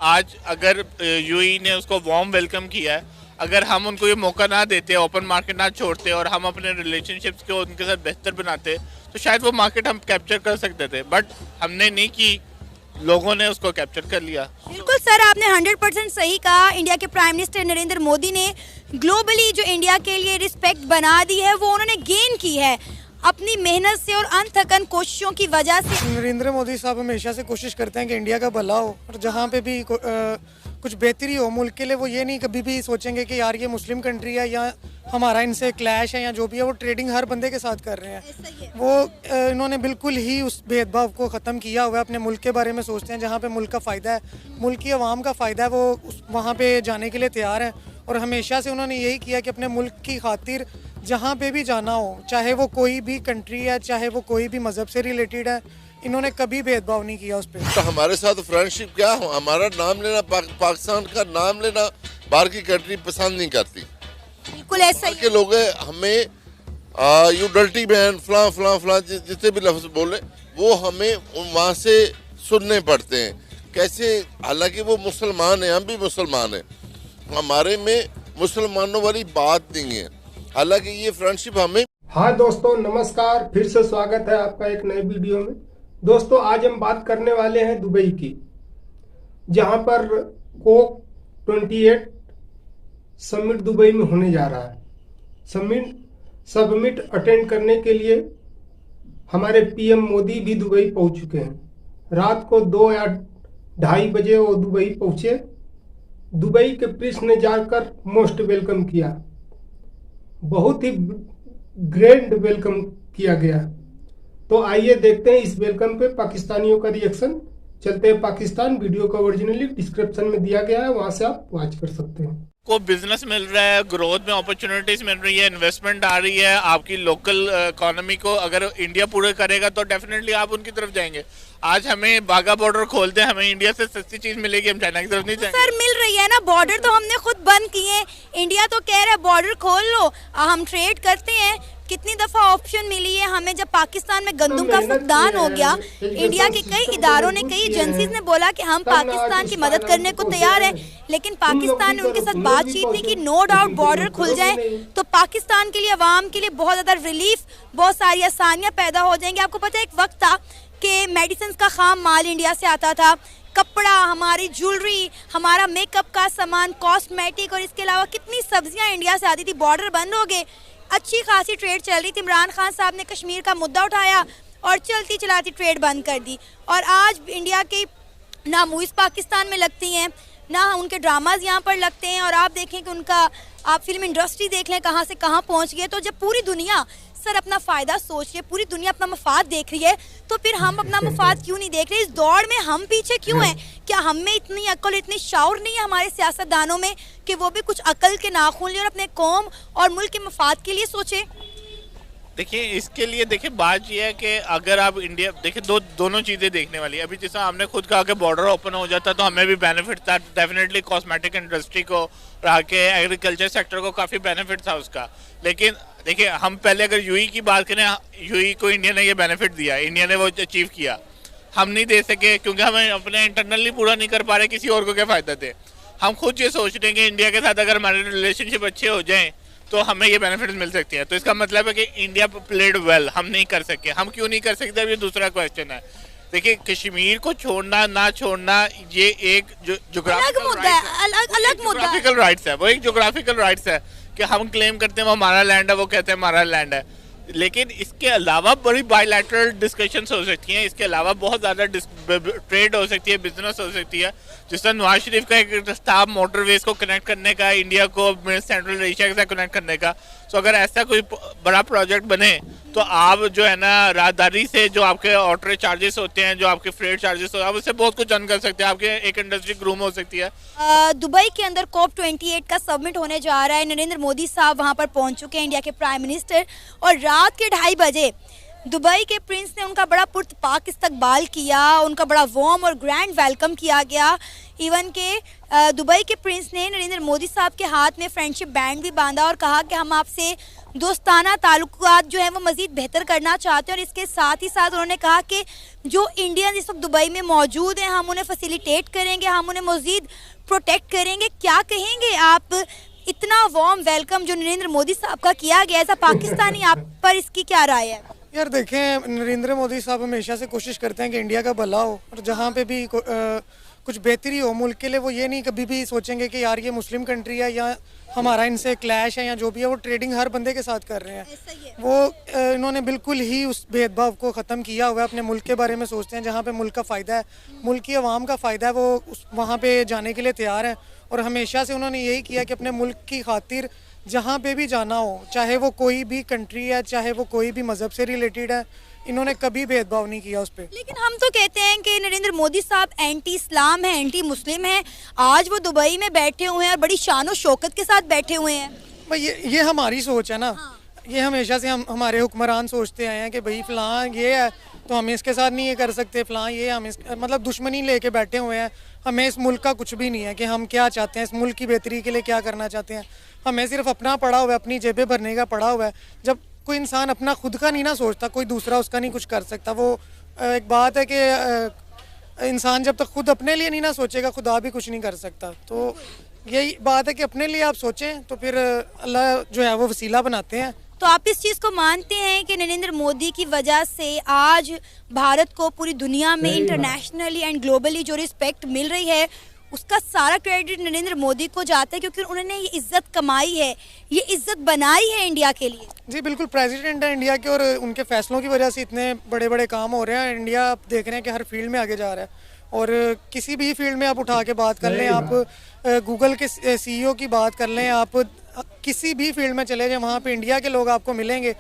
आज अगर यूएई ने उसको वार्म वेलकम किया है, अगर हम उनको ये मौका ना देते, ओपन मार्केट ना छोड़ते और हम अपने रिलेशनशिप्स को उनके साथ बेहतर बनाते, तो शायद वो मार्केट हम कैप्चर कर सकते थे, बट हमने नहीं की, लोगों ने उसको कैप्चर कर लिया। बिल्कुल सर, आपने 100% सही कहा। इंडिया के प्राइम मिनिस्टर नरेंद्र मोदी ने ग्लोबली जो इंडिया के लिए रिस्पेक्ट बना दी है वो उन्होंने गेन की है अपनी मेहनत से और अनथकन कोशिशों की वजह से। नरेंद्र मोदी साहब हमेशा से कोशिश करते हैं कि इंडिया का भला हो और जहाँ पे भी कुछ बेहतरी हो मुल्क के लिए, वो ये नहीं कभी भी सोचेंगे कि यार ये मुस्लिम कंट्री है या हमारा इनसे क्लैश है या जो भी है। वो ट्रेडिंग हर बंदे के साथ कर रहे हैं। वो इन्होंने बिल्कुल ही उस भेदभाव को ख़त्म किया हुआ है। अपने मुल्क के बारे में सोचते हैं, जहाँ पे मुल्क का फ़ायदा है, मुल्क की आवाम का फ़ायदा है, वो वहाँ पे जाने के लिए तैयार हैं। और हमेशा से उन्होंने यही किया कि अपने मुल्क की खातिर जहाँ पे भी जाना हो, चाहे वो कोई भी कंट्री है, चाहे वो कोई भी मज़हब से रिलेटेड है, इन्होंने कभी भेदभाव नहीं किया उस पर। तो हमारे साथ फ्रेंडशिप क्या हो, हमारा नाम लेना, पाकिस्तान का नाम लेना बाहर की कंट्री पसंद नहीं करती। बिल्कुल ऐसा ही के लोग हमें यू डल्टी मैन फलां फलां फलां जितने भी लफ्ज बोले वो हमें वहाँ से सुनने पड़ते हैं। कैसे, हालांकि वो मुसलमान हैं, हम भी मुसलमान हैं, हमारे में मुसलमानों वाली बात नहीं है। हालांकि ये फ्रेंडशिप हमें। हाँ दोस्तों नमस्कार, फिर से स्वागत है आपका एक नए वीडियो में। दोस्तों आज हम बात करने वाले हैं दुबई की, जहां पर COP28 समिट दुबई में होने जा रहा है। समिट अटेंड करने के लिए हमारे पीएम मोदी भी दुबई पहुंच चुके हैं। रात को 2 या 2:30 बजे वो दुबई पहुंचे। दुबई के प्रिंस ने जाकर मोस्ट वेलकम किया, बहुत ही ग्रैंड वेलकम किया गया। तो आइए देखते हैं इस वेलकम पे पाकिस्तानियों का रिएक्शन। चलते हैं पाकिस्तान। वीडियो का ओरिजिनली डिस्क्रिप्शन में दिया गया है, वहां से आप वॉच कर सकते हैं। को बिजनेस मिल रहा है, ग्रोथ में अपॉर्चुनिटीज मिल रही है, इन्वेस्टमेंट आ रही है, आपकी लोकल इकोनॉमी को अगर इंडिया पूरे करेगा तो डेफिनेटली आप उनकी तरफ जाएंगे। आज हमें बाघा बॉर्डर खोल दे, हमें इंडिया से सस्ती चीज मिलेगी, हम चाइना की तरफ नहीं जाएंगे। सर मिल रही है ना, बॉर्डर तो हमने खुद बंद किए। इंडिया तो कह रहा है बॉर्डर खोल लो, हम ट्रेड करते हैं। कितनी दफा ऑप्शन मिली है हमें, जब पाकिस्तान में गंदम का फुकदान हो गया, इंडिया के कई इदारों ने, कई एजेंसीज ने बोला कि हम पाकिस्तान की मदद करने को तैयार हैं, लेकिन पाकिस्तान ने उनके साथ बातचीत नहीं की। नो डाउट बॉर्डर खुल जाए तो पाकिस्तान के लिए, अवाम के लिए बहुत ज्यादा रिलीफ, बहुत सारी आसानियां पैदा हो जाएंगी। आपको पता है एक वक्त था कि मेडिसिन का खाम माल इंडिया से आता था, कपड़ा, हमारी ज्वेलरी, हमारा मेकअप का सामान, कॉस्मेटिक और इसके अलावा कितनी सब्जियां इंडिया से आती थी। बॉर्डर बंद हो गए, अच्छी खासी ट्रेड चल रही थी। इमरान खान साहब ने कश्मीर का मुद्दा उठाया और चलती चलाती ट्रेड बंद कर दी। और आज इंडिया की ना मूवीज पाकिस्तान में लगती हैं, ना उनके ड्रामाज यहाँ पर लगते हैं। और आप देखें कि उनका, आप फिल्म इंडस्ट्री देख लें कहाँ से कहाँ पहुँच गए। तो जब पूरी दुनिया सर अपना फायदा सोच रही है, पूरी दुनिया अपना मफाद देख रही है, तो फिर हम अपना मफाद क्यों नहीं देख रहे? इस दौड़ में हम पीछे क्यों हैं? क्या हम में इतनी अक्ल, इतनी शाउर नहीं है हमारे सियासतदानों में कि वो भी कुछ अक्ल के नाखून ले और अपने कौम और मुल्क के मफाद के लिए सोचे? देखिए, इसके लिए देखिए बात यह है कि अगर आप इंडिया देखिए, दोनों चीज़ें देखने वाली है। अभी जैसा हमने खुद कहा कि बॉर्डर ओपन हो जाता तो हमें भी बेनिफिट था, डेफिनेटली कॉस्मेटिक इंडस्ट्री को, आके एग्रीकल्चर सेक्टर को काफ़ी बेनिफिट था उसका। लेकिन देखिए, हम पहले अगर यूई की बात करें, यूई को इंडिया ने ये बेनिफिट दिया, इंडिया ने वो अचीव किया, हम नहीं दे सके क्योंकि हमें अपने इंटरनली पूरा नहीं कर पा रहे। किसी और को क्या फ़ायदा थे? हम खुद ये सोच रहे हैं कि इंडिया के साथ अगर हमारे रिलेशनशिप अच्छे हो जाएँ तो हमें ये बेनिफिट्स मिल सकती है। तो इसका मतलब है कि इंडिया प्लेड वेल, हम नहीं कर सके। हम क्यों नहीं कर सकते, अब ये दूसरा क्वेश्चन है। देखिए, कश्मीर को छोड़ना ना छोड़ना ये एक जोग्राफिकल राइट्स है, वो एक जोग्राफिकल राइट्स है कि हम क्लेम करते हैं वो हमारा लैंड है, वो कहते हैं हमारा लैंड है। लेकिन इसके अलावा बड़ी बायलैटरल डिस्कशंस हो सकती हैं, इसके अलावा बहुत ज़्यादा ट्रेड हो सकती है, बिजनेस हो सकती है। जिस तरह नवाज शरीफ का एक रास्ता मोटरवेज को कनेक्ट करने का, इंडिया को सेंट्रल एशिया के साथ कनेक्ट करने का। तो अगर ऐसा कोई बड़ा प्रोजेक्ट बने तो आप जो है ना, राहदारी से जो आपके ऑटो चार्जेस होते हैं, जो आपके फ्रेट चार्जेस होते हैं, आप उससे बहुत कुछ अर्न कर सकते हैं। आपके एक इंडस्ट्री ग्रूम हो सकती है। दुबई के अंदर COP28 का समिट होने जा रहा है। नरेंद्र मोदी साहब वहां पर पहुंच चुके हैं, इंडिया के प्राइम मिनिस्टर। और रात के 2:30 बजे दुबई के प्रिंस ने उनका बड़ा पुरतपाक इस्तकबाल किया, उनका बड़ा वार्म और ग्रैंड वेलकम किया गया। इवन के दुबई के प्रिंस ने नरेंद्र मोदी साहब के हाथ में फ्रेंडशिप बैंड भी बांधा और कहा कि हम आपसे दोस्ताना ताल्लुकात जो है वो मज़ीद बेहतर करना चाहते हैं। और इसके साथ ही साथ उन्होंने कहा कि जो इंडियन इस वक्त दुबई में मौजूद हैं हम उन्हें फैसिलिटेट करेंगे, हम उन्हें मज़ीद प्रोटेक्ट करेंगे। क्या कहेंगे आप, इतना वार्म वेलकम जो नरेंद्र मोदी साहब का किया गया, ऐसा पाकिस्तानी आप पर इसकी क्या राय है? यार देखें, नरेंद्र मोदी साहब हमेशा से कोशिश करते हैं कि इंडिया का भला हो, और जहाँ पे भी कुछ बेहतरी हो मुल्क के लिए, वो ये नहीं कभी भी सोचेंगे कि यार ये मुस्लिम कंट्री है या हमारा इनसे क्लैश है या जो भी है। वो ट्रेडिंग हर बंदे के साथ कर रहे हैं। वो इन्होंने बिल्कुल ही उस भेदभाव को ख़त्म किया हुआ है। अपने मुल्क के बारे में सोचते हैं, जहाँ पे मुल्क का फ़ायदा है, मुल्क की आवाम का फ़ायदा है, वो वहाँ पे जाने के लिए तैयार हैं। और हमेशा से उन्होंने यही किया कि अपने मुल्क की खातिर जहाँ पे भी जाना हो, चाहे वो कोई भी कंट्री है, चाहे वो कोई भी मज़हब से रिलेटेड है, इन्होंने कभी भेदभाव नहीं किया उस पर। लेकिन हम तो कहते हैं कि नरेंद्र मोदी साहब एंटी इस्लाम है, एंटी मुस्लिम है। आज वो दुबई में बैठे हुए हैं और बड़ी शान और शौकत के साथ बैठे हुए हैं। भाई ये हमारी सोच है ना। हाँ। ये हमेशा से हमारे हुक्मरान सोचते आए हैं कि भाई फ़लाँ ये है तो हम इसके साथ नहीं ये कर सकते, फ़लाँ ये हम मतलब दुश्मनी लेके बैठे हुए हैं। हमें इस मुल्क का कुछ भी नहीं है कि हम क्या चाहते हैं, इस मुल्क की बेहतरी के लिए क्या करना चाहते हैं। हमें सिर्फ अपना पड़ा हुआ है, अपनी जेबें भरने का पड़ा हुआ है। जब कोई इंसान अपना खुद का नहीं ना सोचता, कोई दूसरा उसका नहीं कुछ कर सकता। वो एक बात है कि इंसान जब तक खुद अपने लिए नहीं ना सोचेगा, खुदा भी कुछ नहीं कर सकता। तो यही बात है कि अपने लिए आप सोचें तो फिर अल्लाह जो है वो वसीला बनाते हैं। तो आप इस चीज़ को मानते हैं कि नरेंद्र मोदी की वजह से आज भारत को पूरी दुनिया में इंटरनेशनली एंड ग्लोबली जो रिस्पेक्ट मिल रही है, उसका सारा क्रेडिट नरेंद्र मोदी को जाता है, क्योंकि उन्होंने ये इज्जत कमाई है, ये इज्जत बनाई है इंडिया के लिए? जी बिल्कुल, प्रेसिडेंट है इंडिया के और उनके फैसलों की वजह से इतने बड़े बड़े काम हो रहे हैं। इंडिया आप देख रहे हैं कि हर फील्ड में आगे जा रहा है। और किसी भी फील्ड में आप उठा के बात कर लें, आप गूगल के CEO की बात कर लें, आप किसी भी फील्ड में चले जाएं, वहाँ पे इंडिया के लोग आपको मिलेंगे।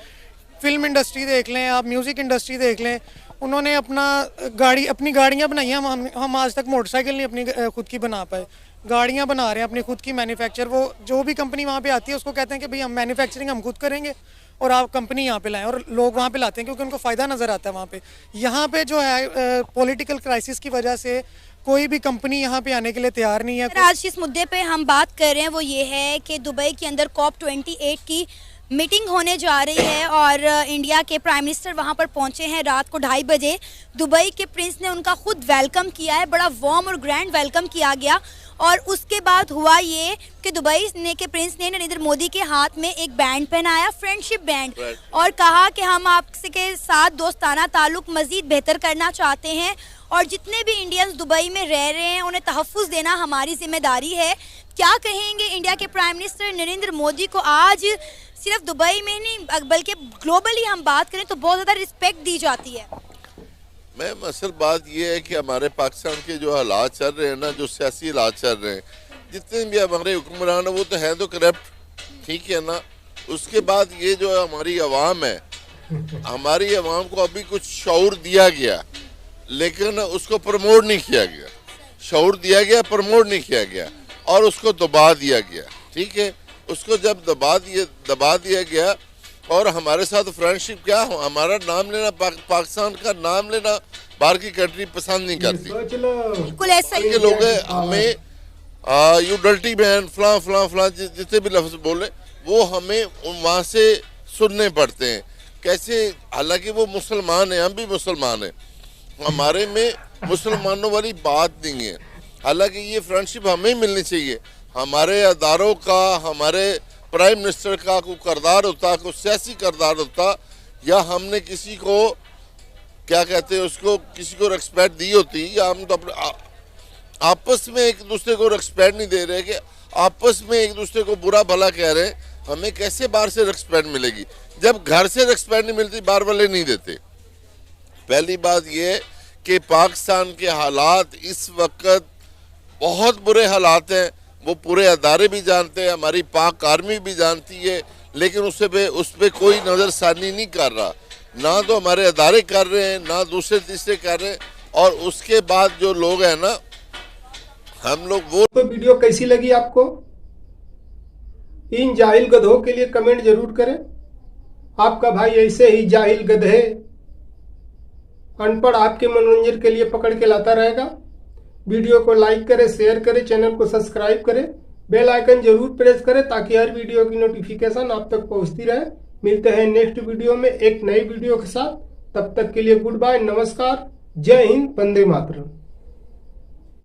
फिल्म इंडस्ट्री देख लें, आप म्यूज़िक इंडस्ट्री देख लें, उन्होंने अपनी गाड़ियाँ बनाई हैं। हम आज तक मोटरसाइकिल नहीं अपनी खुद की बना पाए, गाड़ियाँ बना रहे हैं अपनी खुद की मैन्युफैक्चर। वो जो भी कंपनी वहाँ पे आती है उसको कहते हैं कि भाई हम मैन्युफैक्चरिंग हम खुद करेंगे और आप कंपनी यहाँ पे लाएं, और लोग वहाँ पे लाते हैं क्योंकि उनको फ़ायदा नज़र आता है वहाँ पे। यहाँ पे जो है पॉलिटिकल क्राइसिस की वजह से कोई भी कंपनी यहाँ पे आने के लिए तैयार नहीं है। आज जिस मुद्दे पे हम बात कर रहे हैं वो ये है कि दुबई के अंदर COP28 की मीटिंग होने जा रही है और इंडिया के प्राइम मिनिस्टर वहां पर पहुंचे हैं रात को 2:30 बजे। दुबई के प्रिंस ने उनका खुद वेलकम किया है, बड़ा वार्म और ग्रैंड वेलकम किया गया। और उसके बाद हुआ ये कि दुबई के प्रिंस ने नरेंद्र मोदी के हाथ में एक बैंड पहनाया, फ्रेंडशिप बैंड, और कहा कि हम आपसे के साथ दोस्ताना ताल्लुक मज़ीद बेहतर करना चाहते हैं और जितने भी इंडियंस दुबई में रह रहे हैं उन्हें तहफ़्फ़ुज़ देना हमारी जिम्मेदारी है। क्या कहेंगे इंडिया के प्राइम मिनिस्टर नरेंद्र मोदी को आज सिर्फ दुबई में नहीं बल्कि ग्लोबली हम बात करें तो बहुत ज़्यादा रिस्पेक्ट दी जाती है? मैम असल बात यह है कि हमारे पाकिस्तान के जो हालात चल रहे हैं ना, जो सियासी हालात चल रहे हैं, जितने भी हमारे हुक्मरान हैं वो तो हैं तो करप्ट, ठीक है ना। उसके बाद ये जो हमारी आवाम है, हमारी आवाम को अभी कुछ शऊर दिया गया लेकिन उसको प्रमोट नहीं किया गया। शऊर दिया गया, प्रमोट नहीं किया गया और उसको दबा दिया गया, ठीक है। उसको जब दबा दिया गया और हमारे साथ फ्रेंडशिप क्या, हमारा नाम लेना, पाकिस्तान का नाम लेना बाहर की कंट्री पसंद नहीं करती। बिल्कुल ऐसा ही लोग हैं, हमें यू डर्टी मैन फलां फलां फलां जितने भी लफ्ज बोले वो हमें वहाँ से सुनने पड़ते हैं। कैसे, हालांकि वो मुसलमान हैं, हम भी मुसलमान हैं, हमारे में मुसलमानों वाली बात नहीं है। हालांकि ये फ्रेंडशिप हमें मिलनी चाहिए। हमारे अदारों का, हमारे प्राइम मिनिस्टर का कोई किरदार होता, कोई सियासी किरदार होता, या हमने किसी को क्या कहते हैं उसको, किसी को रिस्पेक्ट दी होती, या हम तो अपने आपस में एक दूसरे को रिस्पेक्ट नहीं दे रहे कि आपस में एक दूसरे को बुरा भला कह रहे हैं, हमें कैसे बाहर से रिस्पेक्ट मिलेगी? जब घर से रिस्पेक्ट नहीं मिलती, बाहर वाले नहीं देते। पहली बात यह है कि पाकिस्तान के हालात इस वक्त बहुत बुरे हालात हैं, वो पूरे अदारे भी जानते हैं, हमारी पाक आर्मी भी जानती है, लेकिन उस पे कोई नज़रसानी नहीं कर रहा। ना तो हमारे अदारे कर रहे हैं, ना दूसरे तीसरे कर रहे हैं। और उसके बाद जो लोग हैं ना, हम लोग वो। तो वीडियो कैसी लगी आपको? इन जाहिल गधों के लिए कमेंट जरूर करें। आपका भाई ऐसे ही जाहिल गधे अनपढ़ आपके मनोरंजन के लिए पकड़ के लाता रहेगा। वीडियो को लाइक करें, शेयर करें, चैनल को सब्सक्राइब करें, बेल आइकन जरूर प्रेस करें ताकि हर वीडियो की नोटिफिकेशन आप तक पहुंचती रहे। मिलते हैं नेक्स्ट वीडियो में एक नई वीडियो के साथ। तब तक के लिए गुड बाय, नमस्कार, जय हिंद, वंदे मातरम।